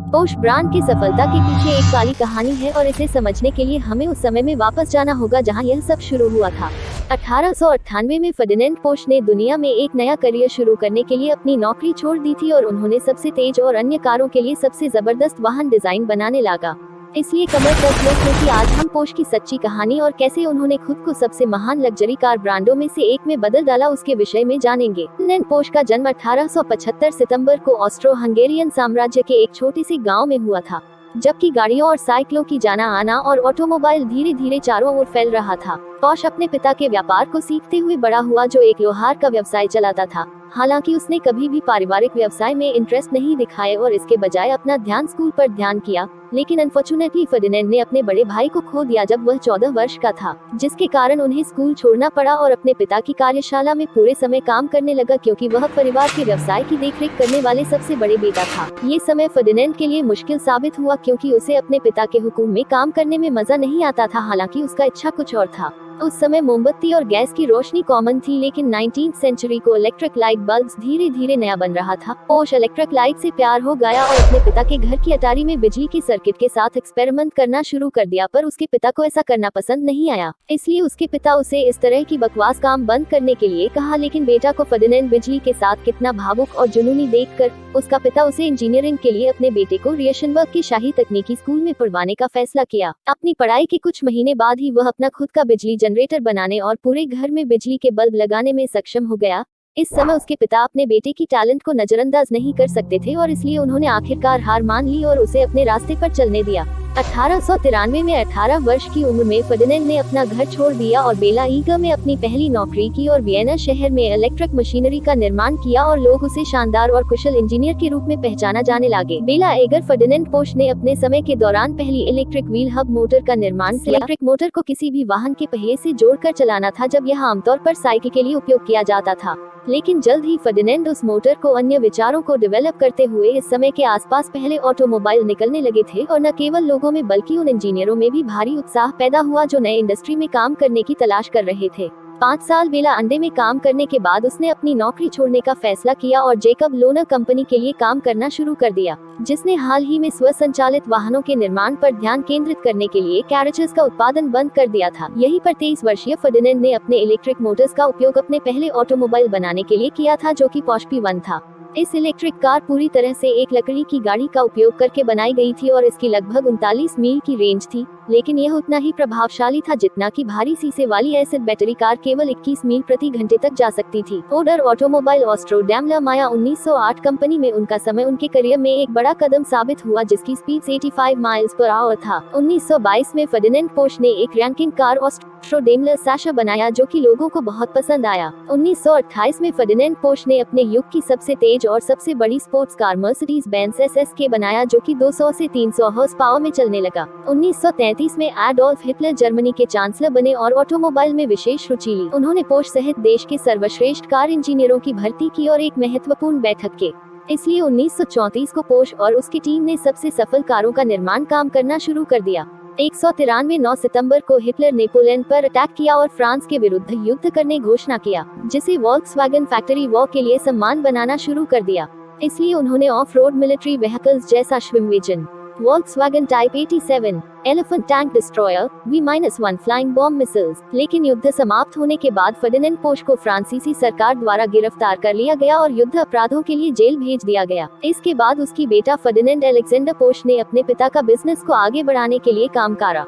Porsche brand की सफलता के पीछे एक काली कहानी है और इसे समझने के लिए हमें उस समय में वापस जाना होगा जहां यह सब शुरू हुआ था। 1898 में फर्डिनेंड पोर्श ने दुनिया में एक नया करियर शुरू करने के लिए अपनी नौकरी छोड़ दी थी और उन्होंने सबसे तेज और अन्य कारों के लिए सबसे जबरदस्त वाहन डिजाइन बनाने लगा। इसलिए कमर कस लो क्योंकि आज हम पोर्श की सच्ची कहानी और कैसे उन्होंने खुद को सबसे महान लग्जरी कार ब्रांडों में से एक में बदल डाला उसके विषय में जानेंगे। फर्डिनेंड पोर्श का जन्म 1875 सितंबर को ऑस्ट्रो हंगेरियन साम्राज्य के एक छोटे से गांव में हुआ था, जबकि गाड़ियों और साइकिलों की जाना आना और ऑटोमोबाइल धीरे धीरे चारों ओर फैल रहा था। पोर्श अपने पिता के व्यापार को सीखते हुए बड़ा हुआ जो एक लोहार का व्यवसाय चलाता था। हालांकि उसने कभी भी पारिवारिक व्यवसाय में इंटरेस्ट नहीं दिखाया और इसके बजाय अपना ध्यान स्कूल पर ध्यान किया, लेकिन अनफॉर्चुनेटली फर्डिनेंड ने अपने बड़े भाई को खो दिया जब वह 14 वर्ष का था, जिसके कारण उन्हें स्कूल छोड़ना पड़ा और अपने पिता की कार्यशाला में पूरे समय काम करने लगा क्योंकि वह परिवार के व्यवसाय की देखरेख करने वाले सबसे बड़े बेटा था। ये समय फर्डिनेंड के लिए मुश्किल साबित हुआ क्योंकि उसे अपने पिता के हुक्म में काम करने में मजा नहीं आता था, हालांकि उसका इच्छा कुछ और था। उस समय मोमबत्ती और गैस की रोशनी कॉमन थी, लेकिन 19वीं सेंचुरी को इलेक्ट्रिक लाइट बल्ब्स धीरे धीरे नया बन रहा था। पोर्श इलेक्ट्रिक लाइट से प्यार हो गया और अपने पिता के घर की अटारी में बिजली की सर्किट के साथ एक्सपेरिमेंट करना शुरू कर दिया, पर उसके पिता को ऐसा करना पसंद नहीं आया। इसलिए उसके पिता उसे इस तरह की बकवास काम बंद करने के लिए कहा, लेकिन बेटा को फर्डिनेंड बिजली के साथ कितना भावुक और जुनूनी देखकर उसका पिता उसे इंजीनियरिंग के लिए अपने बेटे को रियशनबर्ग के शाही तकनीकी स्कूल में पढ़वाने का फैसला किया। अपनी पढ़ाई के कुछ महीने बाद ही वह अपना खुद का बिजली जनरेटर बनाने और पूरे घर में बिजली के बल्ब लगाने में सक्षम हो गया। इस समय उसके पिता अपने बेटे की टैलेंट को नजरअंदाज नहीं कर सकते थे और इसलिए उन्होंने आखिरकार हार मान ली और उसे अपने रास्ते पर चलने दिया। 1893 में 18 वर्ष की उम्र में फर्डिनेंड ने अपना घर छोड़ दिया और बेला ईगर में अपनी पहली नौकरी की और वियना शहर में इलेक्ट्रिक मशीनरी का निर्माण किया और लोग उसे शानदार और कुशल इंजीनियर के रूप में पहचाना जाने लगे। बेला ईगर फर्डिनेंड पोर्श ने अपने समय के दौरान पहली इलेक्ट्रिक व्हील हब मोटर का निर्माण किया। इलेक्ट्रिक मोटर को किसी भी वाहन के पहिए से जोड़कर चलाना था, जब यह आमतौर पर साइकिल के लिए उपयोग किया जाता था, लेकिन जल्द ही फर्डिनेंड उस मोटर को अन्य विचारों को डेवलप करते हुए इस समय के आसपास पहले ऑटोमोबाइल निकलने लगे थे और न केवल लोगों में बल्कि उन इंजीनियरों में भी भारी उत्साह पैदा हुआ जो नए इंडस्ट्री में काम करने की तलाश कर रहे थे। 5 साल बेला अंडे में काम करने के बाद उसने अपनी नौकरी छोड़ने का फैसला किया और जेकब लोनर कंपनी के लिए काम करना शुरू कर दिया, जिसने हाल ही में स्वसंचालित वाहनों के निर्माण पर ध्यान केंद्रित करने के लिए कैरेजेस का उत्पादन बंद कर दिया था। यहीं पर 23 वर्षीय फर्डिनेंड ने अपने इलेक्ट्रिक मोटर्स का उपयोग अपने पहले ऑटोमोबाइल बनाने के लिए किया था, जो कि पोर्श P1 था। इस इलेक्ट्रिक कार पूरी तरह से एक लकड़ी की गाड़ी का उपयोग करके बनाई गई थी और इसकी लगभग 39 मील की रेंज थी, लेकिन यह उतना ही प्रभावशाली था जितना कि भारी शीशे वाली एसिड बैटरी कार केवल 21 मील प्रति घंटे तक जा सकती थी। ओडर ऑटोमोबाइल ऑस्ट्रो डैमलर माया 1908 कंपनी में उनका समय उनके करियर में एक बड़ा कदम साबित हुआ, जिसकी स्पीड 85 माइल्स पर आवर था। 1922 में फर्डिनेंड पोर्श ने एक ranking car Austro Daimler Sasha बनाया, जो कि लोगों को बहुत पसंद आया। 1928 में फर्डिनेंड पोर्श ने अपने युग की सबसे तेज और सबसे बड़ी sports car Mercedes Benz SSK बनाया, जो कि 200 से 300 हॉर्स पावर में चलने लगा। 1933 में एडोल्फ हिटलर जर्मनी के चांसलर बने और ऑटोमोबाइल में विशेष रुचि ली। उन्होंने पोर्श सहित देश के सर्वश्रेष्ठ कार इंजीनियरों की भर्ती की और एक महत्वपूर्ण बैठक के इसलिए 1934 को पोर्श और उसकी टीम ने सबसे सफल कारों का निर्माण काम करना शुरू कर दिया। 193 9 सितंबर को हिटलर ने पोलैंड पर अटैक किया और फ्रांस के विरुद्ध युद्ध करने घोषणा किया, जिसे वॉल्क्सवैगन फैक्ट्री वॉर के लिए सम्मान बनाना शुरू कर दिया। इसलिए उन्होंने ऑफ रोड मिलिट्री व्हीकल्स जैसा Schwimmwagen, Volkswagen type 87, elephant tank destroyer, V-1 flying bomb missiles. लेकिन युद्ध समाप्त होने के बाद फर्डिनेंड पोर्श को फ्रांसीसी सरकार द्वारा गिरफ्तार कर लिया गया और युद्ध अपराधों के लिए जेल भेज दिया गया। इसके बाद उसकी बेटा फर्डिनेंड अलेक्जेंडर पोर्श ने अपने पिता का बिजनेस को आगे बढ़ाने के लिए काम करा।